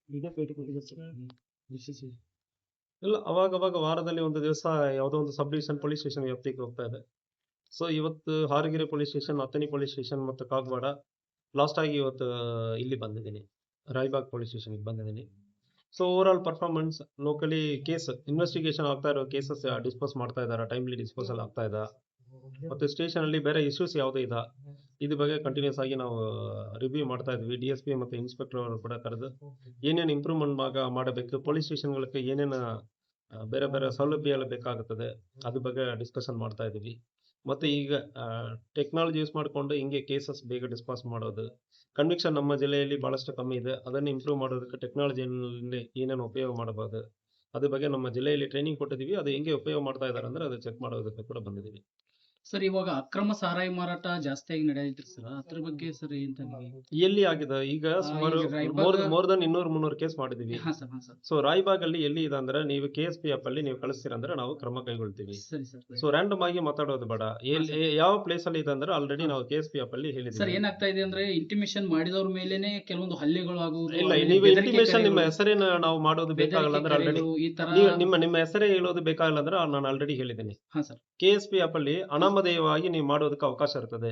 ಈಗ ಭೇಟಿ ಕೊಟ್ಟಿದ್ದೆ ಸರ್. ವಿಶೇಷ ಇಲ್ಲ, ಅವಾಗ ವಾರದಲ್ಲಿ ಒಂದು ದಿವಸ ಯಾವುದೋ ಒಂದು ಸಬ್ ಡಿವಿಷನ್ ಪೊಲೀಸ್ ಸ್ಟೇಷನ್ ವ್ಯಾಪ್ತಿಗೆ ಹೋಗ್ತಾ ಇದೆ. ಸೊ ಇವತ್ತು ಹಾರಗಿರಿ ಪೊಲೀಸ್ ಸ್ಟೇಷನ್, ಅತ್ತನಿ ಪೊಲೀಸ್ ಸ್ಟೇಷನ್ ಮತ್ತು ಕಾಗವಾಡ, ಲಾಸ್ಟ್ ಆಗಿ ಇವತ್ತು ಇಲ್ಲಿ ಬಂದಿದ್ದೀನಿ, ರಾಯಬಾಗ್ ಪೊಲೀಸ್ ಸ್ಟೇಷನ್ಗೆ ಬಂದಿದ್ದೀನಿ. So over all performance locally case investigation ಆಗ್ತಾ ಇರೋ ಕೇಸಸ್ ಡಿಸ್ಪೋಸ್ ಮಾಡ್ತಾ ಇದ್ದಾರೆ, ಟೈಮ್ಲಿ ಡಿಸ್ಪೋಸಲ್ ಆಗ್ತಾ ಇದೆ. ಮತ್ತು ಸ್ಟೇಷನ್ ಅಲ್ಲಿ ಬೇರೆ ಇಶ್ಯೂಸ್ ಯಾವುದೇ ಇದೆ ಇದ್ರ ಬಗ್ಗೆ ಕಂಟಿನ್ಯೂಸ್ ಆಗಿ ನಾವು ರಿವ್ಯೂ ಮಾಡ್ತಾ ಇದ್ವಿ. DSP ಮತ್ತು ಇನ್ಸ್ಪೆಕ್ಟರ್ ಅವರು ಕೂಡ ಕರೆದು ಏನೇನು ಇಂಪ್ರೂವ್ಮೆಂಟ್ ಮಾಡಬೇಕು, ಪೊಲೀಸ್ ಸ್ಟೇಷನ್ಗಳಿಗೆ ಏನೇನು ಬೇರೆ ಬೇರೆ ಸೌಲಭ್ಯ ಎಲ್ಲ ಬೇಕಾಗುತ್ತದೆ ಅದ್ರ ಬಗ್ಗೆ ಡಿಸ್ಕಷನ್ ಮಾಡ್ತಾ ಇದ್ದೀವಿ. ಮತ್ತು ಈಗ ಟೆಕ್ನಾಲಜಿ ಯೂಸ್ ಮಾಡಿಕೊಂಡು ಹಿಂಗೆ ಕೇಸಸ್ ಬೇಗ ಡಿಸ್ಪಾಸ್ ಮಾಡೋದು, ಕನ್ವಿಕ್ಷನ್ ನಮ್ಮ ಜಿಲ್ಲೆಯಲ್ಲಿ ಭಾಳಷ್ಟು ಕಮ್ಮಿ ಇದೆ, ಅದನ್ನು ಇಂಪ್ರೂವ್ ಮಾಡೋದಕ್ಕೆ ಟೆಕ್ನಾಲಜಿಯಲ್ಲಿ ಏನೇನು ಉಪಯೋಗ ಮಾಡಬಹುದು ಅದ್ರ ಬಗ್ಗೆ ನಮ್ಮ ಜಿಲ್ಲೆಯಲ್ಲಿ ಟ್ರೈನಿಂಗ್ ಕೊಟ್ಟಿದ್ದೀವಿ. ಅದು ಹೆಂಗೆ ಉಪಯೋಗ ಮಾಡ್ತಾ ಇದ್ದಾರೆ ಅಂದರೆ ಅದು ಚೆಕ್ ಮಾಡೋದಕ್ಕೆ ಕೂಡ ಬಂದಿದ್ದೀವಿ. ಸರ್, ಇವಾಗ ಅಕ್ರಮ ಸಾರಾಯಿ ಮಾರಾಟ ಜಾಸ್ತಿಯಾಗಿ ನಡೆಯೈತ್ರಿ ಸರ್, ಅದ್ರ ಬಗ್ಗೆ ಸರ್ ಏನ್ ಎಲ್ಲಿ ಆಗಿದೆ ಈಗ ಸುಮಾರು ಈಗ ರಾಯಬಾಗ್ ಮೋರ್ ದನ್ 200-300 ಕೇಸ್ ಮಾಡಿದೀವಿ. ಹಾ ಸರ್, ಹಾ ಸರ್, ಸೊ ರಾಯಬಾಗ್ ಅಲ್ಲಿ ಎಲ್ಲಿ ಇದೆ ಅಂದ್ರೆ ನೀವು KSP ಆಪ್ ಅಲ್ಲಿ ನೀವು ಕಳಿಸ್ತೀರಂದ್ರೆ ನಾವು ಕ್ರಮ ಕೈಗೊಳ್ತೀವಿ. ಸರಿ ಸರ್. ಸೊ ರ್ಯಾಂಡಮ್ ಆಗಿ ಮಾತಾಡೋದು ಬೇಡ. ಯಾವ ಪ್ಲೇಸ್ ಅಲ್ಲಿ ಇದೆ ಅಂದ್ರೆ ಆಲ್ರೆಡಿ ನಾವು KSP ಆಪ್ ಅಲ್ಲಿ ಸರ್ ಹೇಳಿದ್ದೀವಿ. ಏನಾಗ್ತಾ ಇದೆ ಅಂದ್ರೆ ಇಂಟಿಮೇಷನ್ ಮಾಡಿದವ್ರ ಮೇಲೇನೆ ಕೆಲವೊಂದು ಹಲ್ಲೆಗಳು ಆಗುವುದು, ಇಲ್ಲ, ಆಮೇಲೆ ನೀವು ಬೆದರಿಕೆ ಇಂಟಿಮೇಷನ್ ನಿಮ್ಮ ಕರೆಗಳು, ಹೆಸರೇನು ನಾವು ಮಾಡೋದು ಬೇಕಾಗಲ್ಲ ಅಂದ್ರೆ ಆಲ್ರೆಡಿ ಕರೆಗಳು, ಈ ತರ. ನಿಮ್ಮ ಹೆಸರೇ ಹೇಳೋದು ಬೇಕಾಗಲ್ಲ ಅಂದ್ರೆ ನಾನು ಆಲ್ರೆಡಿ ಹೇಳಿದ್ದೀನಿ. ಹಾ ಸರ್. KSP ಆಪ್ ಅಲ್ಲಿ ಅನಾಮಧೇಯವಾಗಿ ನೀವು ಮಾಡೋದಕ್ಕೆ ಅವಕಾಶ ಇರ್ತದೆ.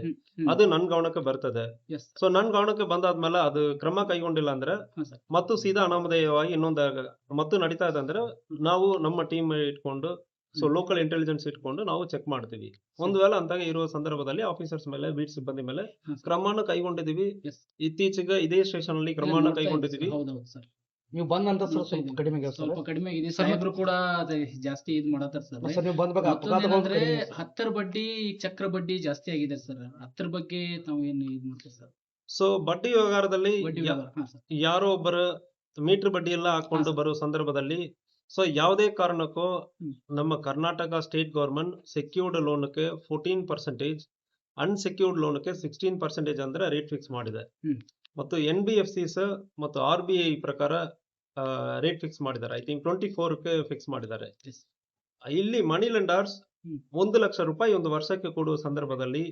ಅದು ನನ್ನ ಗಮನಕ್ಕೆ ಬರ್ತದೆ. ಎಸ್ ಸೊ ನನ್ನ ಗಮನಕ್ಕೆ ಬಂದಾದ್ಮೇಲೆ ಅದು ಕ್ರಮ ಕೈಗೊಂಡಿಲ್ಲ ಅಂದ್ರೆ ಹಾ ಸರ್. ಮತ್ತು ಸೀದಾ ಅನಾಮಧೇಯವಾಗಿ ಇನ್ನೊಂದು ಮತ್ತು ನಡೀತಾ ಇದೆ ಅಂದ್ರೆ ನಾವು ನಮ್ಮ ಟೀಮ್ ಇಟ್ಕೊಂಡು, ಸೊ ಲೋಕಲ್ ಇಂಟೆಲಿಜೆನ್ಸ್ ಇಟ್ಕೊಂಡು ನಾವು ಚೆಕ್ ಮಾಡ್ತೀವಿ. ಒಂದು ವೇಳೆ ಅಂತಾಗ ಇರುವ ಸಂದರ್ಭದಲ್ಲಿ ಆಫೀಸರ್ಸ್ ಮೇಲೆ, ಬೀಟ್ ಸಿಬ್ಬಂದಿ ಮೇಲೆ ಕ್ರಮನ ಕೈಗೊಂಡಿದ್ದೀವಿ. Yes. ಇತ್ತೀಚೆಗೆ ಇದೇ ಸ್ಟೇಷನ್ ಅಲ್ಲಿ ಕ್ರಮನ ಕೈಗೊಂಡಿದ್ದೀವಿ. ಹೌದೌದು ಸರ್. ನೀವು ಬಂದ ನಂತರ ಸರ್ ಸ್ವಲ್ಪ ಕಡಿಮೆ ಆಗ್ಯಾವ ಸರ್. ಸ್ವಲ್ಪ ಕಡಿಮೆ ಆಗಿದೆ. ಸಾಹೇಬ್ರು ಕೂಡ ಅದೇ ಜಾಸ್ತಿ ಇದ್ ಮಾಡತ್ತಾರ ಸರ್. ಸರ್ ನೀವು ಬಂದ್ಬೇಕು ಮತ್ತೊಂದೇನಂದ್ರೆ ಹತ್ತರ ಬಡ್ಡಿ, ಚಕ್ರ ಬಡ್ಡಿ ಜಾಸ್ತಿ ಆಗಿದೆ ಸರ್. ಹತ್ತರ ಬಗ್ಗೆ ತಾವು ಏನ್ ಇದ್ ಮಾಡ್ತೀವಿ ಸರ್? ಸೊ ಬಡ್ಡಿ ವ್ಯವಹಾರದಲ್ಲಿ ಬಡ್ಡಿ ವ್ಯವಹಾರ. ಹಾ ಸರ್. ಯಾರೋ ಒಬ್ಬರು ಮೀಟರ್ ಬಡ್ಡಿ ಎಲ್ಲ ಹಾಕೊಂಡು ಬರೋ ಸಂದರ್ಭದಲ್ಲಿ ಸೊ ಯಾವುದೇ ಕಾರಣಕ್ಕೂ ನಮ್ಮ ಕರ್ನಾಟಕ ಸ್ಟೇಟ್ ಗವರ್ಮೆಂಟ್ ಸೆಕ್ಯೂರ್ಡ್ ಲೋನ್ಗೆ 14%, ಅನ್ಸೆಕ್ಯೂರ್ಡ್ ಲೋನ್ಗೆ 16% ಅಂದ್ರೆ ರೇಟ್ ಫಿಕ್ಸ್ ಮಾಡಿದೆ. ಮತ್ತು NBFCs ಮತ್ತು RBI ಪ್ರಕಾರ ರೇಟ್ ಫಿಕ್ಸ್ ಮಾಡಿದ್ದಾರೆ. ಐ ಥಿಂಕ್ 24ಕ್ಕೆ ಫಿಕ್ಸ್ ಮಾಡಿದ್ದಾರೆ. ಇಲ್ಲಿ ಮನಿ ಲೆಂಡರ್ಸ್ 1 ಲಕ್ಷ ರೂಪಾಯಿ ಒಂದು ವರ್ಷಕ್ಕೆ ಕೊಡುವ ಸಂದರ್ಭದಲ್ಲಿ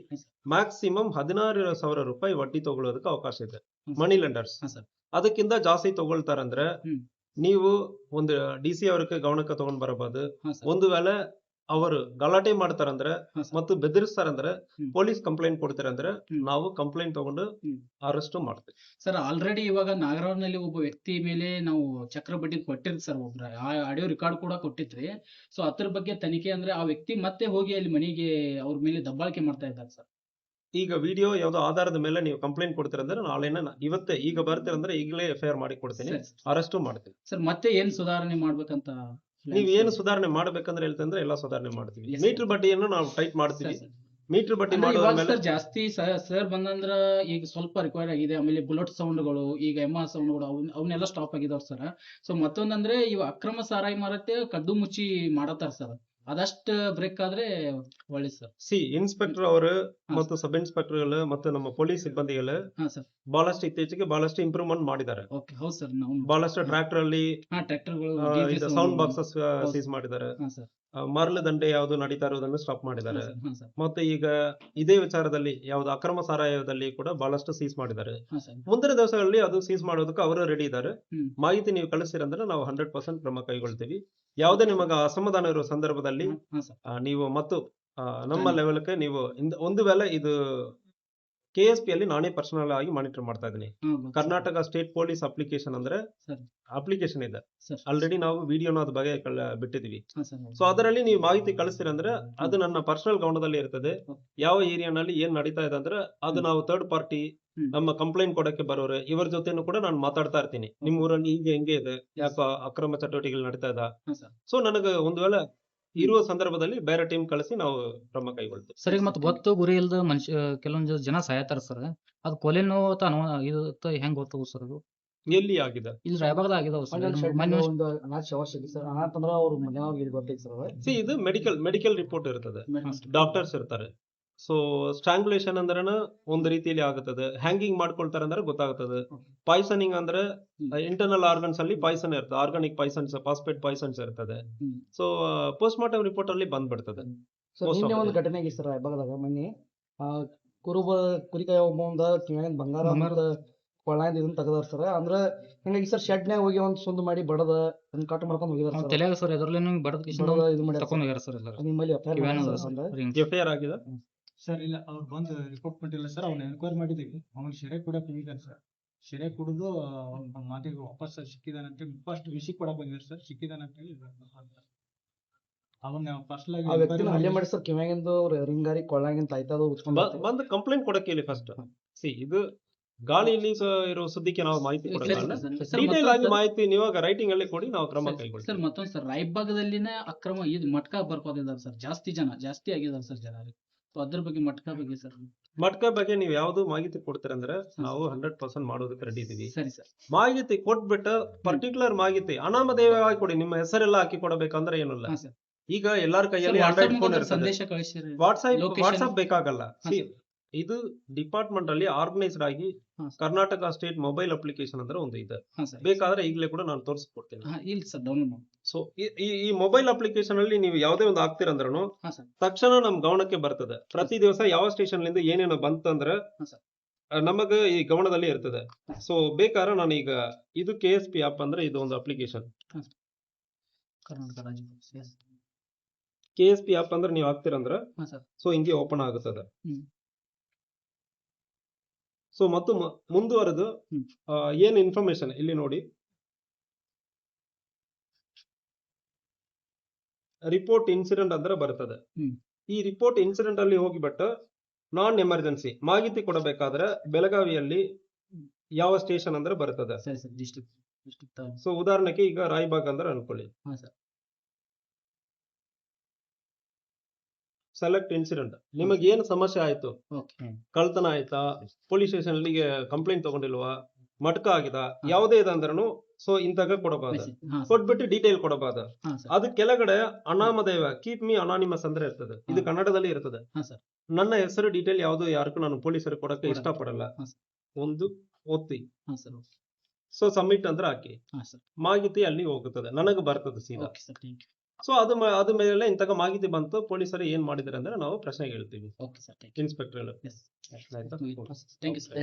ಮ್ಯಾಕ್ಸಿಮಮ್ 16,000 ರೂಪಾಯಿ ವಡ್ಡಿ ತಗೊಳ್ಳೋದಕ್ಕೆ ಅವಕಾಶ ಇದೆ ಮನಿ ಲೆಂಡರ್ಸ್. ಅದಕ್ಕಿಂತ ಜಾಸ್ತಿ ತಗೊಳ್ತಾರಂದ್ರೆ ನೀವು ಒಂದು DC ಅವ್ರಿಗೆ ಗಮನಕ್ಕೆ ತಗೊಂಡ್ ಬರಬಹುದು. ಒಂದು ವೇಳೆ ಅವರು ಗಲಾಟೆ ಮಾಡ್ತಾರಂದ್ರೆ ಮತ್ತು ಬೆದರಿಸ್ತಾರಂದ್ರೆ ಪೊಲೀಸ್ ಕಂಪ್ಲೇಂಟ್ ಕೊಡ್ತಾರಂದ್ರೆ ನಾವು ಕಂಪ್ಲೇಂಟ್ ತಗೊಂಡು ಅರೆಸ್ಟ್ ಮಾಡ್ತೀವಿ. ಸರ್ ಆಲ್ರೆಡಿ ಇವಾಗ ನಾಗರಹೊಳನಲ್ಲಿ ಒಬ್ಬ ವ್ಯಕ್ತಿ ಮೇಲೆ ನಾವು ಚಕ್ರ ಬಡ್ಡಿ ಕೊಟ್ಟಿರ್ತೀವಿ ಸರ್, ಒಬ್ರ ಆಡಿಯೋ ರೆಕಾರ್ಡ್ ಕೂಡ ಕೊಟ್ಟಿದ್ರಿ. ಸೊ ಅದ್ರ ಬಗ್ಗೆ ತನಿಖೆ ಅಂದ್ರೆ ಆ ವ್ಯಕ್ತಿ ಮತ್ತೆ ಹೋಗಿ ಅಲ್ಲಿ ಮನೆಗೆ ಅವ್ರ ಮೇಲೆ ದಬ್ಬಾಳಿಕೆ ಮಾಡ್ತಾ ಇದ್ದಾರೆ ಸರ್. ಈಗ ವಿಡಿಯೋ ಯಾವುದೋ ಆಧಾರದ ಮೇಲೆ ನೀವು ಕಂಪ್ಲೇಂಟ್ ಕೊಡ್ತೀರಂದ್ರೆ ನಾಳೆನ ಇವತ್ತೇ ಈಗ ಬರ್ತೀರಂದ್ರೆ ಈಗಲೇ FIR ಮಾಡಿ ಕೊಡ್ತೀನಿ, ಅರೆಸ್ಟ್ ಮಾಡ್ತೀನಿ. ಸರ್ ಮತ್ತೆ ಏನ್ ಸುಧಾರಣೆ ಮಾಡ್ಬೇಕಂತ ನೀವ್ ಏನು ಸುಧಾರಣೆ ಮಾಡ್ಬೇಕಂದ್ರೆ ಹೇಳ್ತಂದ್ರೆ ಎಲ್ಲಾ ಸುಧಾರಣೆ ಮಾಡ್ತೀವಿ. ಮೀಟರ್ ಬಡ್ಡಿಯನ್ನು ನಾವು ಟೈಟ್ ಮಾಡ್ತೀವಿ. ಮೀಟರ್ ಬಡ್ಡಿ ಮಾಡೋದ್ಮೇಲೆ ಜಾಸ್ತಿ ಸರ್ ಬಂದಂದ್ರ ಈಗ ಸ್ವಲ್ಪ ರಿಕ್ವೈರ್ ಆಗಿದೆ. ಆಮೇಲೆ ಬುಲೆಟ್ ಸೌಂಡ್ಗಳು, ಈಗ MR ಸೌಂಡ್ಗಳು ಅವನ್ನೆಲ್ಲ ಸ್ಟಾಪ್ ಆಗಿದಾವ್ ಸರ್. ಸೊ ಮತ್ತೊಂದಂದ್ರೆ ಇವ ಅಕ್ರಮ ಸಾರಾಯಿ ಮಾರತ್ತೆ ಕದ್ದು ಮುಚ್ಚಿ ಮಾಡತ್ತಾರ ಸರ್. ಅದಷ್ಟ ಬ್ರೇಕ್ ಆದ್ರೆ ಒಳ್ಳೆ ಸರ್. ಇನ್ಸ್ಪೆಕ್ಟರ್ ಅವರು ಮತ್ತು ಸಬ್ ಇನ್ಸ್ಪೆಕ್ಟರ್ಗಳು ಮತ್ತು ನಮ್ಮ ಪೊಲೀಸ್ ಸಿಬ್ಬಂದಿಗಳು ಬಹಳಷ್ಟು ಇತ್ತೀಚೆಗೆ ಬಹಳಷ್ಟು ಇಂಪ್ರೂವ್ಮೆಂಟ್ ಮಾಡಿದ್ದಾರೆ. ಹೌದು ಸರ್. ಬಹಳಷ್ಟು ಟ್ರ್ಯಾಕ್ಟರ್ ಅಲ್ಲಿ ಸೌಂಡ್ ಬಾಕ್ಸಸ್ ಸೀಸ್ ಮಾಡಿದ್ದಾರೆ. ಮರಳು ದಂಡೆ ಯಾವ್ದು ನಡೀತಾ ಇರೋದನ್ನು ಸ್ಟಾಪ್ ಮಾಡಿದ್ದಾರೆ. ಮತ್ತೆ ಈಗ ಇದೇ ವಿಚಾರದಲ್ಲಿ ಯಾವ್ದು ಅಕ್ರಮ ಸಾರಾಯದಲ್ಲಿ ಕೂಡ ಬಹಳಷ್ಟು ಸೀಸ್ ಮಾಡಿದ್ದಾರೆ. ಮುಂದಿನ ದಿವಸಗಳಲ್ಲಿ ಅದು ಸೀಸ್ ಮಾಡೋದಕ್ಕೆ ಅವರು ರೆಡಿ ಇದ್ದಾರೆ. ಮಾಹಿತಿ ನೀವು ಕಳಿಸ್ತೀರಂದ್ರೆ ನಾವು 100% ಕ್ರಮ ಕೈಗೊಳ್ತೀವಿ. ಯಾವುದೇ ನಿಮಗೆ ಅಸಮಾಧಾನ ಇರುವ ಸಂದರ್ಭದಲ್ಲಿ ನೀವು ಮತ್ತು ನಮ್ಮ ಲೆವೆಲ್ಗೆ ನೀವು ಒಂದು ವೇಳೆ ಇದು KSP ಅಲ್ಲಿ ನಾನೇ ಪರ್ಸನಲ್ ಆಗಿ ಮಾನಿಟರ್ ಮಾಡ್ತಾ ಇದ್ದೀನಿ. ಕರ್ನಾಟಕ ಸ್ಟೇಟ್ ಪೊಲೀಸ್ ಅಪ್ಲಿಕೇಶನ್ ಅಂದ್ರೆ ಅಪ್ಲಿಕೇಶನ್ ಇದೆ ಆಲ್ರೆಡಿ, ನಾವು ವಿಡಿಯೋನ ಅದ್ರ ಬಗ್ಗೆ ಬಿಟ್ಟಿದೀವಿ. ಸೊ ಅದರಲ್ಲಿ ನೀವು ಮಾಹಿತಿ ಕಳಿಸ್ತೀರಂದ್ರೆ ಅದು ನನ್ನ ಪರ್ಸನಲ್ ಗಮನದಲ್ಲಿ ಇರ್ತದೆ. ಯಾವ ಏರಿಯಾನಲ್ಲಿ ಏನ್ ನಡೀತಾ ಇದೆ ಅಂದ್ರೆ ಅದು ನಾವು ಥರ್ಡ್ ಪಾರ್ಟಿ ನಮ್ಮ ಕಂಪ್ಲೇಂಟ್ ಕೊಡಕ್ಕೆ ಬರೋರು ಇವರ ಜೊತೆನೂ ಕೂಡ ನಾನು ಮಾತಾಡ್ತಾ ಇರ್ತೀನಿ. ನಿಮ್ ಊರಲ್ಲಿ ಈಗ ಹೆಂಗೆ ಇದೆ, ಯಾಕೋ ಅಕ್ರಮ ಚಟುವಟಿಕೆಗಳು ನಡೀತಾ ಇದೆ. ಸೊ ನನಗೆ ಒಂದು ವೇಳೆ ಇರುವ ಸಂದರ್ಭದಲ್ಲಿ ಬೇರೆ ಟೀಮ್ ಕಳಿಸಿ ನಾವು ಕ್ರಮ ಕೈಗೊಳ್ತೀವಿ. ಸರ್ ಈಗ ಮತ್ತೆ ಗೊತ್ತು ಗುರಿ ಇಲ್ದ ಮನುಷ್ಯ ಕೆಲವೊಂದು ಜನ ಸಾಯತಾರ ಸರ್. ಅದು ಕೊಲೆನೋ ಇದು ಹೆಂಗ್ ಗೊತ್ತಾಗ ಸರ್? ಅದು ಎಲ್ಲಿ ಆಗಿದೆ? ಇಲ್ಲಿ ರಾಯಬಾಗದಾಗ ಆಗಿದಾವ ಸರ್. ಇದು ಮೆಡಿಕಲ್ ರಿಪೋರ್ಟ್ ಇರ್ತದೆ, ಡಾಕ್ಟರ್ಸ್ ಇರ್ತಾರೆ. ಸೊ ಸ್ಟ್ರಾಂಗ್ಯುಲೇಷನ್ ಅಂದ್ರೆ ಒಂದು ರೀತಿಯಲ್ಲಿ ಆಗುತ್ತದೆ. ಹ್ಯಾಂಗಿಂಗ್ ಮಾಡ್ಕೊಳ್ತಾರೆ ಅಂದ್ರೆ ಗೊತ್ತಾಗುತ್ತದೆ. ಪಾಯ್ಸನಿಂಗ್ ಅಂದ್ರೆ ಇಂಟರ್ನಲ್ ಆರ್ಗನ್ಸ್ ಅಲ್ಲಿ ಪಾಯ್ಸನ್ ಇರ್ತದೆ, ಆರ್ಗಾನಿಕ್ ಪಾಯ್ಸನ್ಸ್, ಫಾಸ್ಫೇಟ್ ಪಾಯ್ಸನ್ಸ್ ಇರ್ತದೆ. ಸೊ ಪೋಸ್ಟ್ ಮಾರ್ಟಮ್ ರಿಪೋರ್ಟ್ ಅಲ್ಲಿ ಬಂದ್ಬಿಡ್ತದೆ. ಒಂದು ಘಟನೆ ಆಗಿ ಸರ್ ರಾಯಬಾಗದಾಗ ಮೊನ್ನೆ ಕುರಿಕಾಯ ಒಬ್ಬ ಕಿವಿಯಾಗಿಂದ ಬಂಗಾರ ಕೊಳ್ಳಾಂದ ಇದನ್ನ ತೆಗದಾರ ಸರ್. ಅಂದ್ರ ಹಿಂಗಾಗಿ ಸರ್ ಶೆಡ್ನ್ಯಾಗ ಹೋಗಿ ಒಂದ್ ಸುಂದ್ ಮಾಡಿ ಬಡದ ಅದನ್ನ ಕಟ್ ಮಾಡ್ಕೊಂಡ್ ಹೋಗಿದಾರ ಅವ್ನ ಸರ್. ತಲೆಯಾಗ ಸರ್ ಎದ್ರಲೇನು ಬಡದ್ ಕಿಶನ್ ಬಡದ ಇದು ಮಾಡ್ಯಾರ ತಕೊಂಡ್ ಸರ್. ಹೋಗ್ಯಾರ ಸರ್ ಎಲ್ಲಾರು. ನಿಮ್ಮಲ್ಲಿ ಎಫ್ಐಆರ್ ಕಿವ್ಯಾನು ಮಾಡ್ಯಾರ ಅದ ಸರ್ ಸರ್ ಬಂದ. ರಿಂಗ್. ಎಫ್ಐಆರ್ ಆಗಿದೆ. ಸರ್ ಇಲ್ಲ ಅವ್ರು ಬಂದು ರಿಪೋರ್ಟ್ ಕೊಟ್ಟಿಲ್ಲ ಸರ್. ಅವ್ನ ಎನ್ಕ್ವೈರಿ ಮಾಡಿದೀವಿ. ಅವ್ನು ಶೆರೆ ಕುಡಕ್ ಹೋಗಿದ್ದಾನೆ ಸರ್. ಶೆರೆ ಕುಡಿದು ಅವ್ನ ಮಾತಿಗೆ ವಾಪಸ್ ಸಿಕ್ಕಿದಾನೆ ಅಂತೇಳಿ ಫಸ್ಟ್ ವಿಷಿ ಕೊಡಕ್ ಬಂದಿದ್ದಾರೆ ಸರ್. ಸಿಕ್ಕಿದಾನೆ ಅಂತೇಳಿ ಅವನ್ನ ಪರ್ಸನಲ್ ಆ ವ್ಯಕ್ತಿನ ಹಲ್ಲೆ ಮಾಡಿ ಸರ್ ಕಿವ್ಯಾಗಿಂದ ರಿಂಗಾರಿ ಕೊಳ್ಳಾಗಿಂದ ಆಯ್ತದ ಉಚ್ಕೊಂಡ್ ಬಂದು ಕಂಪ್ಲೇಂಟ್ ಕೊಡಕ್ಕೆ ಇಲ್ಲಿ ಫಸ್ಟ್ ಇದು ಗಾಳಿಯಲ್ಲಿ ಇರೋ ಸುದ್ದಿಗೆ ನಾವು ಮಾಹಿತಿ ಸರ್, ಕೊಡೋದಲ್ಲ. ಸರ್, ಡೀಟೇಲ್ ಆಗಿ ಮತ್ತೊಂದು ಮಾಹಿತಿ ನೀವಾಗ ರೈಟಿಂಗ್ ಅಲ್ಲಿ ಕೊಡಿ, ನಾವು ಕ್ರಮ ಸರ್ ಕೈಗೊಳ್ತೀವಿ. ಮತ್ತೊಂದು ಸರ್ ರಾಯಬಾಗದಲ್ಲಿನೇ ಅಕ್ರಮ ಇದು ಮಟ್ಕಾ ಬರ್ಕೋದಿದ್ದಾರೆ ಸರ್. ಜಾಸ್ತಿ ಆಗಿದ್ದಾರೆ ಸರ್ ಜನ. ಸೊ ಅದ್ರ ಬಗ್ಗೆ ಮಟ್ಕಾ ಬಗ್ಗೆ ಸರ್. ಮಟ್ಕ ಬಗ್ಗೆ ನೀವು ಯಾವ್ದು ಮಾಹಿತಿ ಕೊಡ್ತೀರಂದ್ರೆ ನಾವು 100% ಮಾಡೋದಕ್ಕೆ ರೆಡಿ ಇದೀವಿ. ಸರಿ ಸರ್. ಮಾಹಿತಿ ಕೊಟ್ಬಿಟ್ಟು ಪರ್ಟಿಕ್ಯುಲರ್ ಮಾಹಿತಿ ಅನಾಮಧೇಯವಾಗಿ ಕೊಡಿ. ನಿಮ್ಮ ಹೆಸರೆಲ್ಲ ಹಾಕಿ ಕೊಡಬೇಕಂದ್ರೆ ಏನಿಲ್ಲ. ಹಾ ಸರ್. ಈಗ ಎಲ್ಲಾರ ಕೈಯಲ್ಲಿ ಸರ್, ಆಂಡ್ರಾಯ್ಡ್ WhatsApp ಫೋನ್ ಮುಖಾಂತರ ಇರ್ತದೆ. ಸಂದೇಶ ಕಳಿಸಿರಿ. ವಾಟ್ಸ್ಆಪ್ Location- ಬೇಕಾಗಲ್ಲ. ಹಾ See, ಸರ್. ಇದು ಡಿಪಾರ್ಟ್ಮೆಂಟ್ ಅಲ್ಲಿ ಆರ್ಗನೈಸ್ಡ್ ಆಗಿ ಹಾ sir. Karnataka state mobile application ಅಂದ್ರೆ ಒಂದು ಇದೆ. ಹಾ ಸರ್. ಬೇಕಾದ್ರೆ ಈಗಲೇ ಕೂಡ ನಾನು ತೋರಿಸ್ಕೊಡ್ತೀನಿ. ಹಾ ಇಲ್ಲ ಸರ್, ಡೌನ್ಲೋಡ್ ಮಾಡಿ. ಸೊ ಈ ಮೊಬೈಲ್ ಅಪ್ಲಿಕೇಶನ್ ಅಲ್ಲಿ ನೀವು ಯಾವುದೇ ಒಂದು ಹಾಕ್ತಿರಂದ್ರೂ ಹಾ ಸರ್. ತಕ್ಷಣ ನಮ್ ಗಮನಕ್ಕೆ ಬರ್ತದೆ. ಪ್ರತಿ ದಿವಸ ಯಾವ ಸ್ಟೇಷನ್ ಲಿಂದ ಏನೇನು ಬಂತಂದ್ರೆ ಹಾ ಸರ್. ನಮಗ ಈ ಗಮನದಲ್ಲಿ ಇರ್ತದೆ. ಸೊ ಬೇಕಾದ್ರೆ ನಾನು ಈಗ ಇದು KSP ಆಪ್ ಅಂದ್ರೆ ಇದು ಒಂದು ಅಪ್ಲಿಕೇಶನ್. ಕರ್ನಾಟಕ ರಾಜ್ಯ ಪೊಲೀಸ್. Yes. KSP ಆಪ್ ಅಂದ್ರೆ ನೀವು ಹಾಕ್ತಿರಂದ್ರ ಹಾ ಸರ್. ಸೊ ಹಿಂಗೆ ಓಪನ್ ಆಗುತ್ತದೆ. ಹ್ಮ್. ಸೊ ಮತ್ತು ಮುಂದುವರೆದು ಹ್ಮ್. ಏನ್ ಇನ್ಫಾರ್ಮೇಶನ್ ಇಲ್ಲಿ ನೋಡಿ, ರಿಪೋರ್ಟ್ ಇನ್ಸಿಡೆಂಟ್ ಅಂದ್ರೆ ಬರ್ತದೆ. ಹ್ಮ್. ಈ ರಿಪೋರ್ಟ್ ಇನ್ಸಿಡೆಂಟ್ ಅಲ್ಲಿ ಹೋಗಿಬಿಟ್ಟು ನಾನ್ ಎಮರ್ಜೆನ್ಸಿ ಮಾಹಿತಿ ಕೊಡಬೇಕಾದ್ರೆ ಬೆಳಗಾವಿಯಲ್ಲಿ ಯಾವ ಸ್ಟೇಷನ್ ಅಂದ್ರೆ ಬರ್ತದೆ. ಸರಿ ಸರ್. ಡಿಸ್ಟ್ರಿಕ್ಟ್. ಸೊ ಉದಾಹರಣೆಗೆ ಈಗ ರಾಯಬಾಗ್ ಅಂದ್ರೆ ಅನ್ಕೊಳ್ಳಿ. ಹಾ ಸರ್. Select incident. ನಿಮಗೆ ಏನು ಸಮಸ್ಯೆ ಆಯ್ತು, ಓಕೆ. ಕಳ್ತನ ಆಯ್ತಾ, ಪೊಲೀಸ್ ಸ್ಟೇಷನ್ ಅಲ್ಲಿಗೆ ಕಂಪ್ಲೇಂಟ್ ತಗೊಂಡಿಲ್ವಾ, ಮಟ್ಕ ಆಗಿದ, ಯಾವುದೇ ಇದಂದ್ರೂ ಸೊ ಇಂತಾಗ ಕೊಡಬಹುದು. ಹಾ ಸರ್. ಕೊಟ್ಬಿಟ್ಟು ಡೀಟೇಲ್ ಕೊಡಬಹುದು. ಹಾ ಸರ್. ಅದ ಕೆಳಗಡೆ ಅನಾಮಧೇಯ ಕೀಪ್ ಮೀ ಅನಾನಿಮಸ್ ಅಂದ್ರೆ ಇರ್ತದೆ. ಇದು ಹಾ. ಕನ್ನಡದಲ್ಲಿ ಇರ್ತದೆ. ಹಾ ಸರ್. ನನ್ನ ಹೆಸರು ಡೀಟೇಲ್ ಯಾವ್ದು ಯಾರಿಗೂ ನಾನು ಪೊಲೀಸರು ಕೊಡಕ್ಕೆ ಕೊಡಲ್ಲ. ಇಷ್ಟಪಡಲ್ಲ. ಹಾ ಸರ್. ಒಂದು ಒತ್ತಿ ಹಾ ಸರ್. ಸೊ ಸಬ್ಮಿಟ್ ಅಂದ್ರೆ ಹಾಕಿ ಹಾ ಸರ್. ಮಾಹಿತಿ ಅಲ್ಲಿ ಹೋಗುತ್ತದೆ, ನನಗೆ ಬರ್ತದೆ ಸೀದಾ. Okay sir. Thank you. So ಅದ ಮೇಲೆ ಇಂತಹ ಮಾಹಿತಿ ಬಂತು, ಪೊಲೀಸರು ಏನ್ ಮಾಡಿದಾರೆ ಅಂದ್ರೆ ನಾವು ಪ್ರಶ್ನೆ ಹೇಳ್ತೀವಿ. Okay sir. Thank you. Inspector yes. ಆಯ್ತಾ? Thank you sir.